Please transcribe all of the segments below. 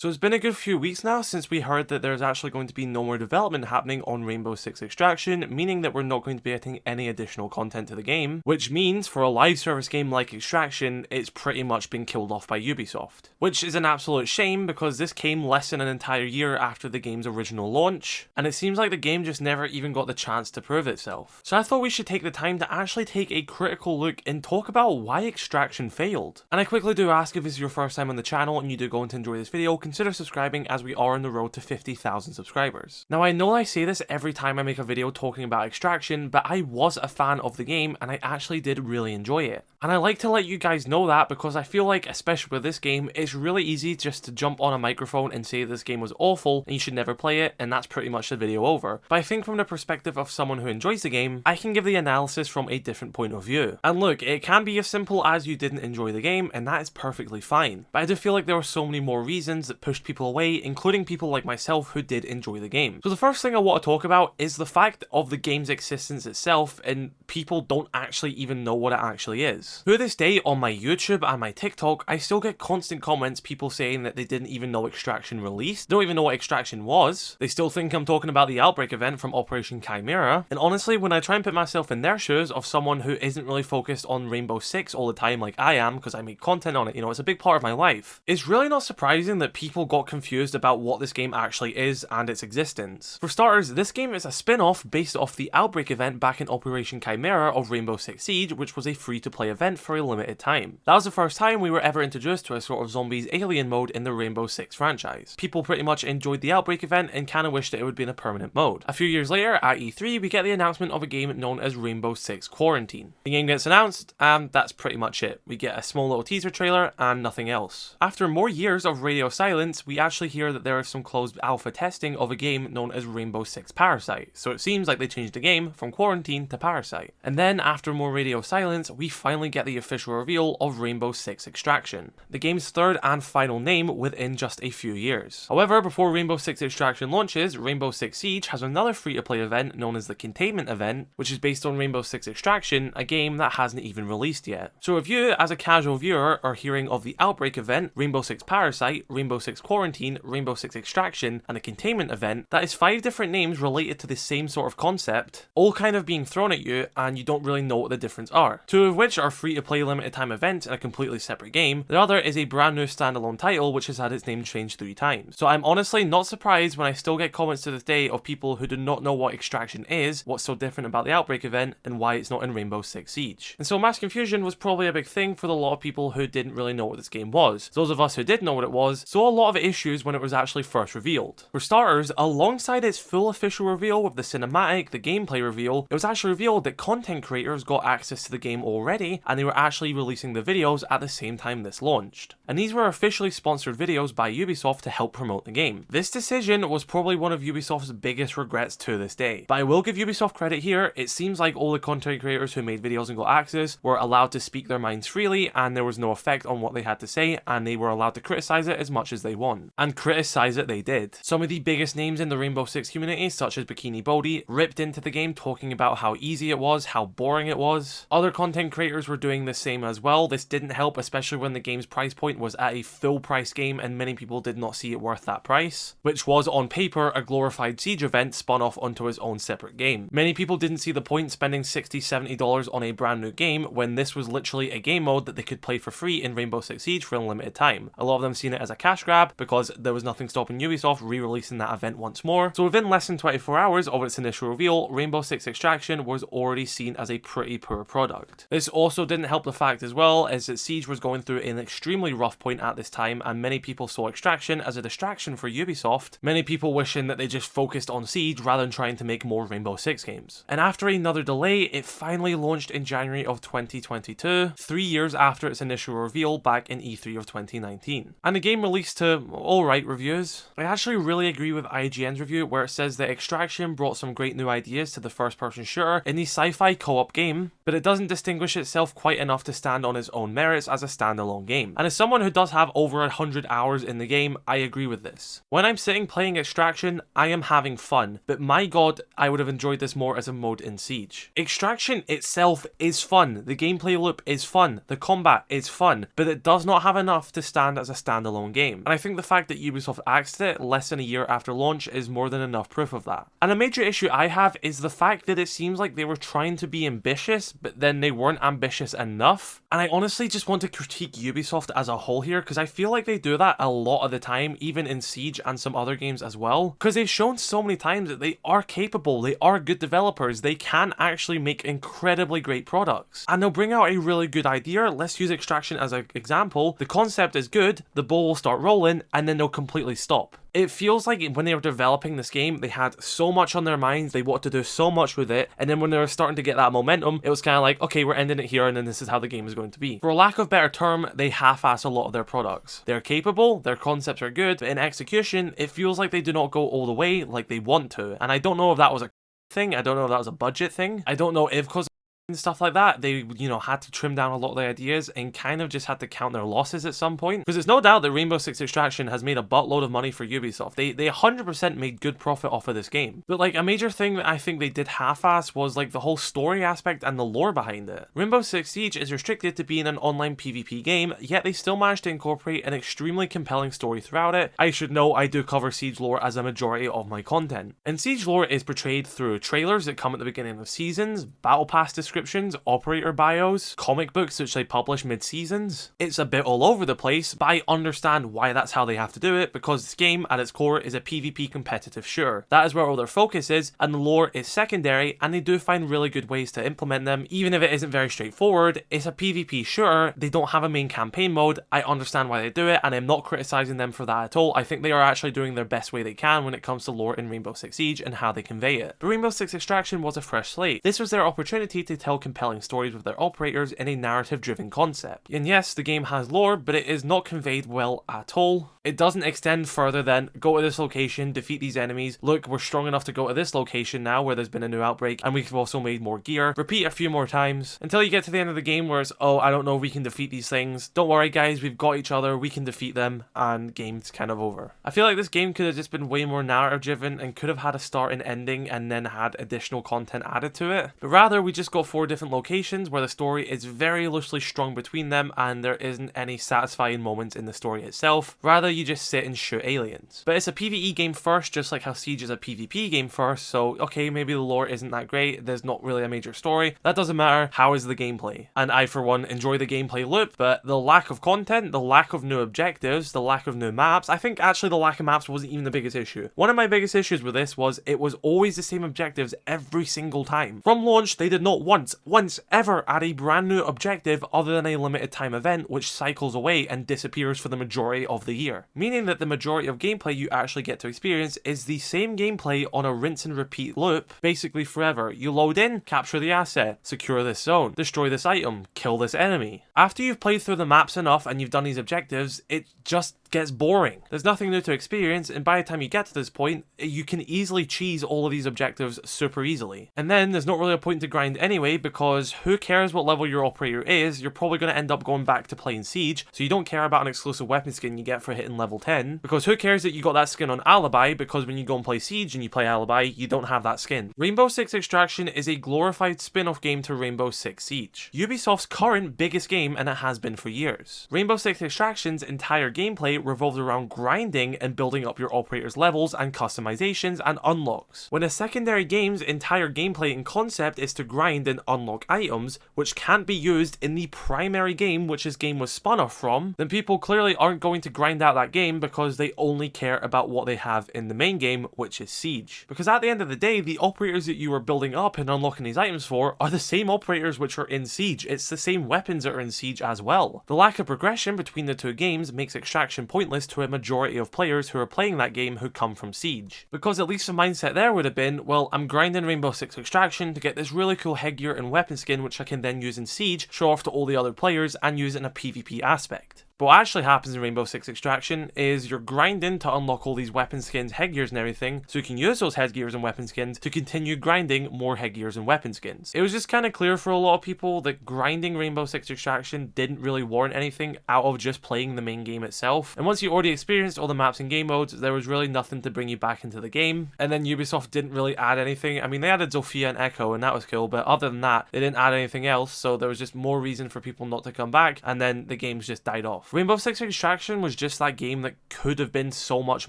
So it's been a good few weeks now since we heard that there's actually going to be no more development happening on Rainbow Six Extraction, meaning that we're not going to be adding any additional content to the game, which means for a live service game like Extraction, it's pretty much been killed off by Ubisoft. Which is an absolute shame because this came less than an entire year after the game's original launch, and it seems like the game just never even got the chance to prove itself. So I thought we should take the time to actually take a critical look and talk about why Extraction failed. And I quickly do ask, if this is your first time on the channel and you do go on to enjoy this video, consider subscribing as we are on the road to 50,000 subscribers. Now I know I say this every time I make a video talking about Extraction, but I was a fan of the game and I actually did really enjoy it. And I like to let you guys know that because I feel like, especially with this game, it's really easy just to jump on a microphone and say this game was awful and you should never play it, and that's pretty much the video over. But I think from the perspective of someone who enjoys the game, I can give the analysis from a different point of view. And look, it can be as simple as you didn't enjoy the game, and that is perfectly fine. But I do feel like there were so many more reasons that pushed people away, including people like myself who did enjoy the game. So the first thing I want to talk about is the fact of the game's existence itself, and people don't actually even know what it actually is. To this day, on my YouTube and my TikTok, I still get constant comments, people saying that they didn't even know Extraction released, don't even know what Extraction was, they still think I'm talking about the Outbreak event from Operation Chimera, and honestly, when I try and put myself in their shoes of someone who isn't really focused on Rainbow Six all the time like I am, because I make content on it, you know, it's a big part of my life, it's really not surprising that people got confused about what this game actually is and its existence. For starters, this game is a spin-off based off the Outbreak event back in Operation Chimera of Rainbow Six Siege, which was a free-to-play event for a limited time. That was the first time we were ever introduced to a sort of zombies alien mode in the Rainbow Six franchise. People pretty much enjoyed the Outbreak event and kinda wished that it would be in a permanent mode. A few years later, at E3, we get the announcement of a game known as Rainbow Six Quarantine. The game gets announced, and that's pretty much it. We get a small little teaser trailer and nothing else. After more years of radio silence, we actually hear that there is some closed alpha testing of a game known as Rainbow Six Parasite, so it seems like they changed the game from Quarantine to Parasite. And then, after more radio silence, we finally get the official reveal of Rainbow Six Extraction, the game's third and final name within just a few years. However, before Rainbow Six Extraction launches, Rainbow Six Siege has another free-to-play event known as the Containment event, which is based on Rainbow Six Extraction, a game that hasn't even released yet. So if you, as a casual viewer, are hearing of the Outbreak event, Rainbow Six Parasite, Rainbow Six Quarantine, Rainbow Six Extraction, and the Containment event, that is 5 different names related to the same sort of concept, all kind of being thrown at you, and you don't really know what the difference are. 2 of which are free-to-play limited time events in a completely separate game. The other is a brand new standalone title which has had its name changed 3 times. So I'm honestly not surprised when I still get comments to this day of people who do not know what Extraction is, what's so different about the Outbreak event, and why it's not in Rainbow Six Siege. And so mass confusion was probably a big thing for a lot of people who didn't really know what this game was. Those of us who did know what it was saw a lot of issues when it was actually first revealed. For starters, alongside its full official reveal with the cinematic, the gameplay reveal, it was actually revealed that content creators got access to the game already, and they were actually releasing the videos at the same time this launched. And these were officially sponsored videos by Ubisoft to help promote the game. This decision was probably one of Ubisoft's biggest regrets to this day. But I will give Ubisoft credit here, it seems like all the content creators who made videos and got access were allowed to speak their minds freely, and there was no effect on what they had to say, and they were allowed to criticize it as much as they want. And criticize it they did. Some of the biggest names in the Rainbow Six community, such as Bikini Bodhi, ripped into the game talking about how easy it was, how boring it was. Other content creators were doing the same as well. This didn't help, especially when the game's price point was at a full price game and many people did not see it worth that price, which was on paper a glorified Siege event spun off onto its own separate game. Many people didn't see the point spending $60-$70 on a brand new game when this was literally a game mode that they could play for free in Rainbow Six Siege for a limited time. A lot of them seen it as a cash grab because there was nothing stopping Ubisoft re-releasing that event once more. So within less than 24 hours of its initial reveal, Rainbow Six Extraction was already seen as a pretty poor product. This also didn't help the fact as well as that Siege was going through an extremely rough point at this time, and many people saw Extraction as a distraction for Ubisoft, many people wishing that they just focused on Siege rather than trying to make more Rainbow Six games. And after another delay, it finally launched in January of 2022, 3 years after its initial reveal back in E3 of 2019. And the game released to alright reviews. I actually really agree with IGN's review where it says that Extraction brought some great new ideas to the first-person shooter in the sci-fi co-op game, but it doesn't distinguish itself quite enough to stand on its own merits as a standalone game. And as someone who does have over 100 hours in the game, I agree with this. When I'm sitting playing Extraction, I am having fun, but my god, I would have enjoyed this more as a mode in Siege. Extraction itself is fun, the gameplay loop is fun, the combat is fun, but it does not have enough to stand as a standalone game. And and I think the fact that Ubisoft axed it less than a year after launch is more than enough proof of that. And a major issue I have is the fact that it seems like they were trying to be ambitious, but then they weren't ambitious enough. And I honestly just want to critique Ubisoft as a whole here, because I feel like they do that a lot of the time, even in Siege and some other games as well, because they've shown so many times that they are capable, they are good developers, they can actually make incredibly great products. And they'll bring out a really good idea. Let's use Extraction as an example. The concept is good, the ball will start rolling, and then they'll completely stop. It feels like when they were developing this game, they had so much on their minds, they wanted to do so much with it, and then when they were starting to get that momentum, it was kind of like, okay, we're ending it here, and then this is how the game is going to be. For lack of a better term, they half-ass a lot of their products. They're capable, their concepts are good, but in execution, it feels like they do not go all the way like they want to. And I don't know if that was a thing, I don't know if that was a budget thing, I don't know if because and stuff like that, they, had to trim down a lot of the ideas and kind of just had to count their losses at some point. Because it's no doubt that Rainbow Six Extraction has made a buttload of money for Ubisoft. They 100% made good profit off of this game. But like a major thing that I think they did half-ass was like the whole story aspect and the lore behind it. Rainbow Six Siege is restricted to being an online PvP game, yet they still managed to incorporate an extremely compelling story throughout it. I should know I do cover Siege lore as a majority of my content. And Siege lore is portrayed through trailers that come at the beginning of seasons, battle pass descriptions, operator bios, comic books which they publish mid-seasons. It's a bit all over the place, but I understand why that's how they have to do it, because this game at its core is a PvP competitive shooter. That is where all their focus is, and the lore is secondary, and they do find really good ways to implement them, even if it isn't very straightforward. It's a PvP shooter, they don't have a main campaign mode. I understand why they do it, and I'm not criticizing them for that at all. I think they are actually doing their best way they can when it comes to lore in Rainbow Six Siege and how they convey it. But Rainbow Six Extraction was a fresh slate. This was their opportunity to tell compelling stories with their operators in a narrative-driven concept. And yes, the game has lore, but it is not conveyed well at all. It doesn't extend further than, go to this location, defeat these enemies, look, we're strong enough to go to this location now where there's been a new outbreak, and we've also made more gear. Repeat a few more times, until you get to the end of the game where it's, oh, I don't know, we can defeat these things. Don't worry guys, we've got each other, we can defeat them, and game's kind of over. I feel like this game could have just been way more narrative-driven and could have had a start and ending and then had additional content added to it. But rather, we just got 4 different locations where the story is very loosely strung between them and there isn't any satisfying moments in the story itself. Rather, you just sit and shoot aliens. But it's a PvE game first, just like how Siege is a PvP game first, so okay, maybe the lore isn't that great, there's not really a major story. That doesn't matter. How is the gameplay? And I, for one, enjoy the gameplay loop, but the lack of content, the lack of new objectives, the lack of new maps, I think actually the lack of maps wasn't even the biggest issue. One of my biggest issues with this was it was always the same objectives every single time. From launch, they did not once ever add a brand new objective other than a limited time event which cycles away and disappears for the majority of the year. Meaning that the majority of gameplay you actually get to experience is the same gameplay on a rinse and repeat loop, basically forever. You load in, capture the asset, secure this zone, destroy this item, kill this enemy. After you've played through the maps enough and you've done these objectives, it just gets boring. There's nothing new to experience, and by the time you get to this point, you can easily cheese all of these objectives super easily. And then there's not really a point to grind anyway, because who cares what level your operator is, you're probably going to end up going back to playing Siege, so you don't care about an exclusive weapon skin you get for hitting level 10, because who cares that you got that skin on Alibi, because when you go and play Siege and you play Alibi, you don't have that skin. Rainbow Six Extraction is a glorified spin-off game to Rainbow Six Siege, Ubisoft's current biggest game, and it has been for years. Rainbow Six Extraction's entire gameplay revolves around grinding and building up your operator's levels and customizations and unlocks. When a secondary game's entire gameplay and concept is to grind and unlock items, which can't be used in the primary game which this game was spun off from, then people clearly aren't going to grind out that game because they only care about what they have in the main game, which is Siege. Because at the end of the day, the operators that you are building up and unlocking these items for are the same operators which are in Siege. It's the same weapons that are in Siege as well. The lack of progression between the two games makes Extraction pointless to a majority of players who are playing that game who come from Siege. Because at least the mindset there would have been, well, I'm grinding Rainbow Six Extraction to get this really cool headgear and weapon skin which I can then use in Siege, show off to all the other players, and use it in a PvP aspect. But what actually happens in Rainbow Six Extraction is you're grinding to unlock all these weapon skins, headgears and everything, so you can use those headgears and weapon skins to continue grinding more headgears and weapon skins. It was just kind of clear for a lot of people that grinding Rainbow Six Extraction didn't really warrant anything out of just playing the main game itself. And once you already experienced all the maps and game modes, there was really nothing to bring you back into the game. And then Ubisoft didn't really add anything. I mean, they added Zofia and Echo, and that was cool, but other than that, they didn't add anything else, so there was just more reason for people not to come back, and then the games just died off. Rainbow Six Extraction was just that game that could have been so much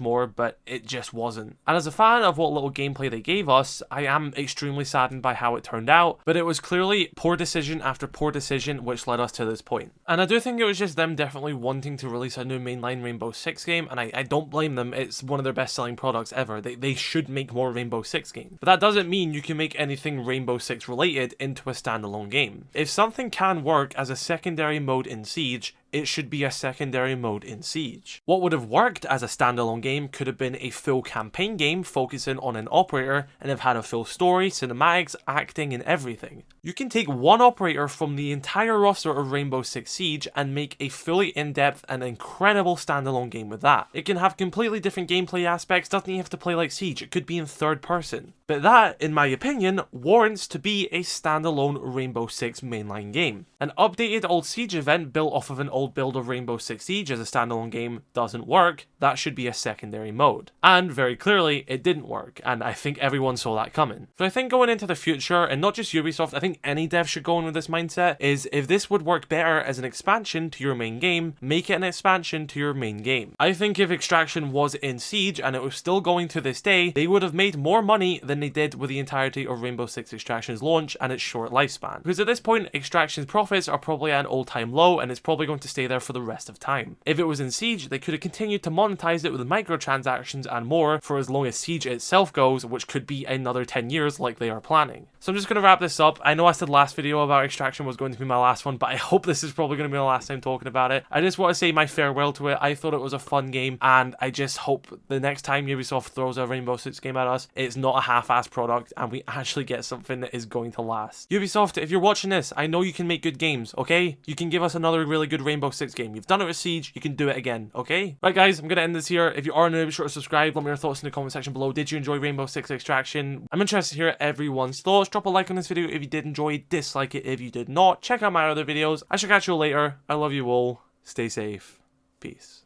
more, but it just wasn't. And as a fan of what little gameplay they gave us, I am extremely saddened by how it turned out, but it was clearly poor decision after poor decision which led us to this point. And I do think it was just them definitely wanting to release a new mainline Rainbow Six game, and I don't blame them. It's one of their best selling products ever. They should make more Rainbow Six games. But that doesn't mean you can make anything Rainbow Six related into a standalone game. If something can work as a secondary mode in Siege, it should be a secondary mode in Siege. What would have worked as a standalone game could have been a full campaign game focusing on an operator and have had a full story, cinematics, acting, and everything. You can take one operator from the entire roster of Rainbow Six Siege and make a fully in-depth and incredible standalone game with that. It can have completely different gameplay aspects, doesn't even have to play like Siege, it could be in third person. But that, in my opinion, warrants to be a standalone Rainbow Six mainline game. An updated old Siege event built off of an old build of Rainbow Six Siege as a standalone game doesn't work, that should be a secondary mode. And very clearly, it didn't work, and I think everyone saw that coming. So I think going into the future, and not just Ubisoft, I think any dev should go in with this mindset, is if this would work better as an expansion to your main game, make it an expansion to your main game. I think if Extraction was in Siege and it was still going to this day, they would have made more money than they did with the entirety of Rainbow Six Extraction's launch and its short lifespan. Because at this point, Extraction's profits are probably at an all-time low, and it's probably going to stay there for the rest of time. If it was in Siege, they could have continued to monetize it with microtransactions and more for as long as Siege itself goes, which could be another 10 years like they are planning. So I'm just going to wrap this up. I know I said last video about Extraction was going to be my last one, but I hope this is probably going to be my last time talking about it. I just want to say my farewell to it. I thought it was a fun game, and I just hope the next time Ubisoft throws a Rainbow Six game at us, it's not a half-assed product and we actually get something that is going to last. Ubisoft, if you're watching this, I know you can make good games, okay? You can give us another really good Rainbow Six game. You've done it with Siege, you can do it again, okay? Right guys, I'm going to end this here. If you are new, be sure to subscribe. Let me know your thoughts in the comment section below. Did you enjoy Rainbow Six Extraction? I'm interested to hear everyone's thoughts. Drop a like on this video if you did enjoy, dislike it if you did not. Check out my other videos. I shall catch you later. I love you all. Stay safe. Peace.